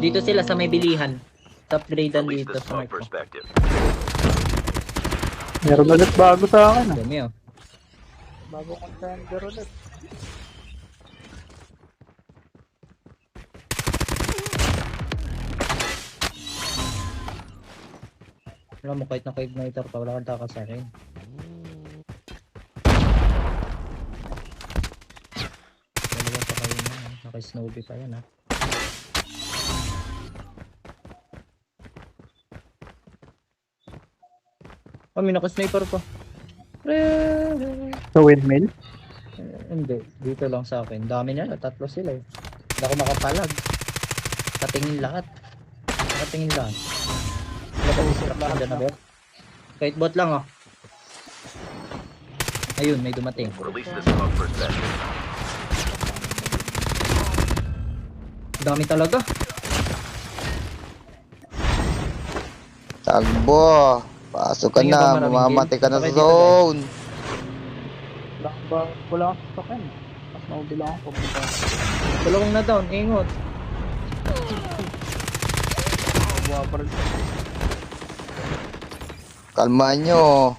Dito sila sa may bilihan. Top gradean Release dito the sa smoke Marco. perspective. Meron ulit bago sa akin. Dami oh. Bago contender ulit. Wala mo kahit naka-igniter pa, wala kang taka sa akin. Dalawa pa kayo na, naka-snowbie pa yan ha. Oh, may naka-sniper pa. Sa windmill. Hindi, dito lang sa akin. Dami nila, tatlo sila eh. Hindi ako makapalag. Katingin lahat. Nakatingin lahat. Wala pa distraction dyan na bot. Kahit bot lang oh. Ayun, may dumating. Release the smoke perspective. Dami talaga. Takbo. Pasok ka Tingin ba na, maraming mamamatay ka kill? na sa Baka dito, zone. Wala akong stocken. Mas naubi lang ako pupunta. Dalawang na down, ingot. Buha pa rin. Kalma nyo.